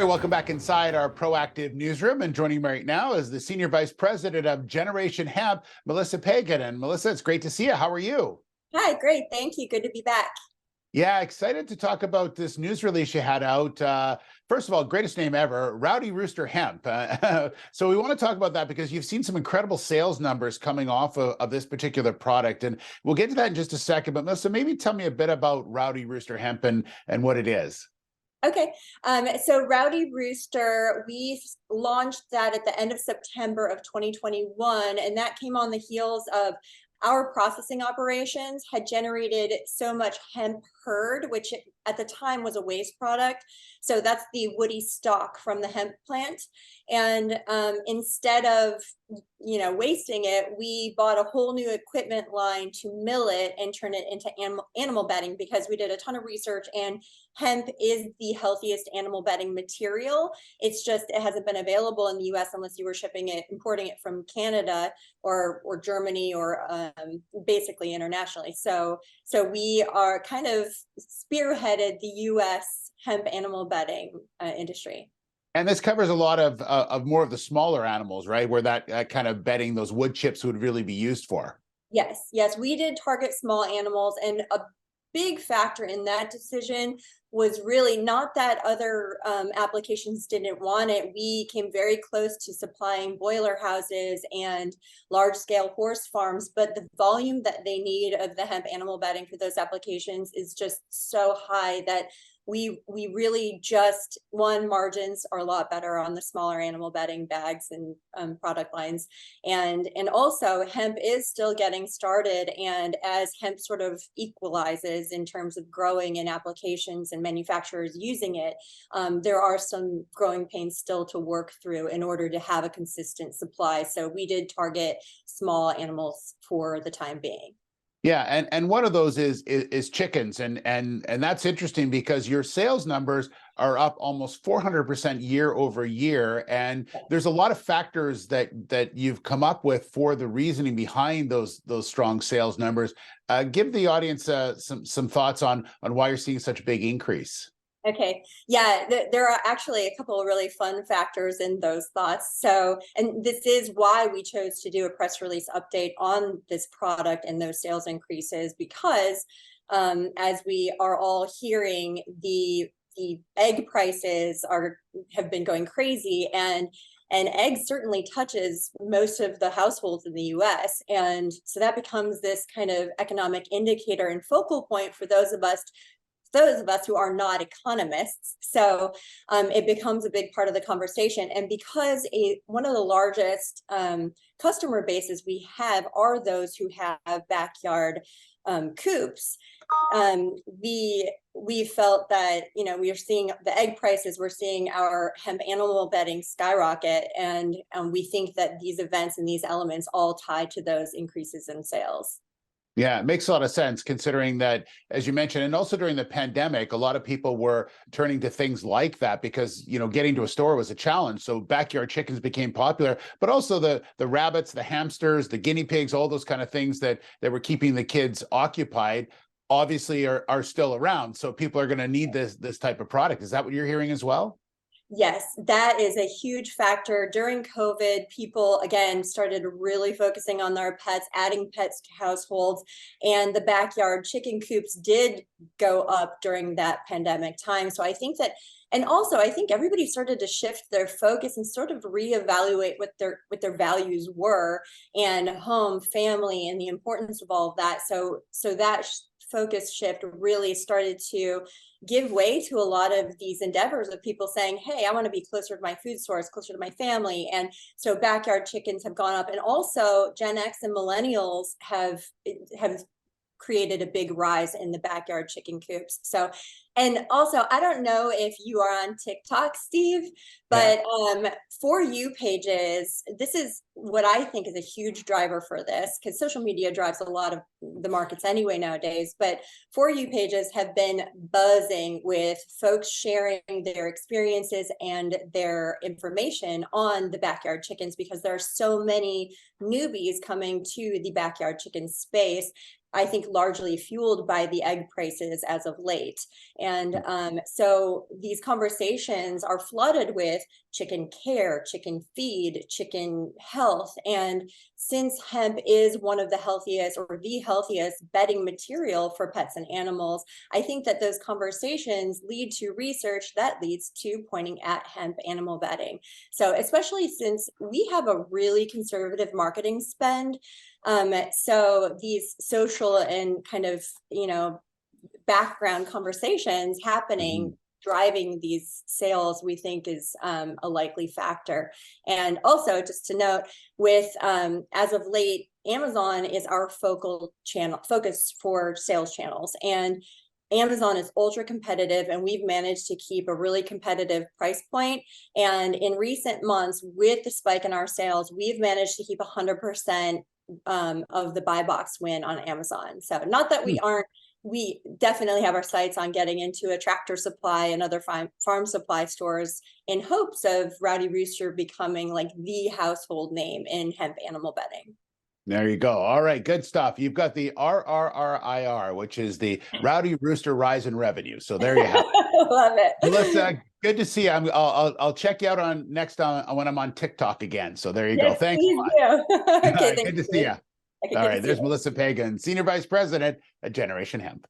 right, welcome back inside our proactive newsroom. And joining me right now is the Senior Vice President of Generation Hemp, Melissa Pagen. And Melissa, it's great to see you. How are you? Hi, great. Thank you. Good to be back. Yeah, excited to talk about this news release you had out. First of all, greatest name ever, Rowdy Rooster Hemp. So we want to talk about that because you've seen some incredible sales numbers coming off of this particular product. And we'll get to that in just a second. But Melissa, maybe tell me a bit about Rowdy Rooster Hemp and what it is. Okay, so Rowdy Rooster, we launched that at the end of September of 2021, and that came on the heels of our processing operations had generated so much hemp hurd, which at the time was a waste product. So that's the woody stalk from the hemp plant. And instead of wasting it, we bought a whole new equipment line to mill it and turn it into animal bedding, because we did a ton of research and hemp is the healthiest animal bedding material. It's just, it hasn't been available in the US unless you were importing it from Canada or Germany or basically internationally. So we are kind of spearheaded the US hemp animal bedding industry. And this covers a lot of more of the smaller animals, right? Where that kind of bedding, those wood chips would really be used for. Yes, we did target small animals, and a big factor in that decision was really not that other applications didn't want it. We came very close to supplying boiler houses and large-scale horse farms, but the volume that they need of the hemp animal bedding for those applications is just so high that we really just, margins are a lot better on the smaller animal bedding bags and product lines, and also hemp is still getting started, and as hemp sort of equalizes in terms of growing in applications and manufacturers using it, there are some growing pains still to work through in order to have a consistent supply. So we did target small animals for the time being. Yeah, and one of those is chickens, and that's interesting because your sales numbers are up almost 400% year over year, and there's a lot of factors that you've come up with for the reasoning behind those strong sales numbers. Give the audience some thoughts on why you're seeing such a big increase. Okay, yeah, there are actually a couple of really fun factors in those thoughts. So, and this is why we chose to do a press release update on this product and those sales increases, because as we are all hearing, the egg prices have been going crazy, and eggs certainly touches most of the households in the US. And so that becomes this kind of economic indicator and focal point for those of us who are not economists. So it becomes a big part of the conversation. And because one of the largest customer bases we have are those who have backyard coops, we felt that, we are seeing the egg prices, we're seeing our hemp animal bedding skyrocket, and we think that these events and these elements all tie to those increases in sales. Yeah, it makes a lot of sense considering that, as you mentioned, and also during the pandemic, a lot of people were turning to things like that because, getting to a store was a challenge. So backyard chickens became popular, but also the rabbits, the hamsters, the guinea pigs, all those kind of things that were keeping the kids occupied obviously are still around. So people are going to need this type of product. Is that what you're hearing as well? Yes, that is a huge factor. During COVID, people, again, started really focusing on their pets, adding pets to households, and the backyard chicken coops did go up during that pandemic time. So I think that, and also I think everybody started to shift their focus and sort of reevaluate what their values were, and home, family, and the importance of all of that. So that focus shift really started to give way to a lot of these endeavors of people saying, hey, I want to be closer to my food source, closer to my family. And so backyard chickens have gone up, and also Gen X and millennials have created a big rise in the backyard chicken coops. So, and also, I don't know if you are on TikTok, Steve, but For You pages, this is what I think is a huge driver for this, because social media drives a lot of the markets anyway nowadays. But For You pages have been buzzing with folks sharing their experiences and their information on the backyard chickens, because there are so many newbies coming to the backyard chicken space. I think largely fueled by the egg prices as of late. And so these conversations are flooded with chicken care, chicken feed, chicken health. And since hemp is one of the healthiest or the healthiest bedding material for pets and animals, I think that those conversations lead to research that leads to pointing at hemp animal bedding. So especially since we have a really conservative marketing spend, so these social and kind of, background conversations happening, driving these sales, we think is a likely factor. And also just to note with, as of late, Amazon is our focus for sales channels. And Amazon is ultra competitive, and we've managed to keep a really competitive price point. And in recent months, with the spike in our sales, we've managed to keep 100% of the buy box win on Amazon. So not that we definitely have our sights on getting into a Tractor Supply and other farm supply stores in hopes of Rowdy Rooster becoming like the household name in hemp animal bedding. There you go. All right, good stuff. You've got the RRRIR, which is the Rowdy Rooster Rise in Revenue. So there you have it. Love it. Melissa, good to see you. I'll check you out on next on when I'm on TikTok again. So there you go. Thanks. Please do. Okay, Good to see you. Okay, All right, there's you. Melissa Pagen, Senior Vice President at Generation Hemp.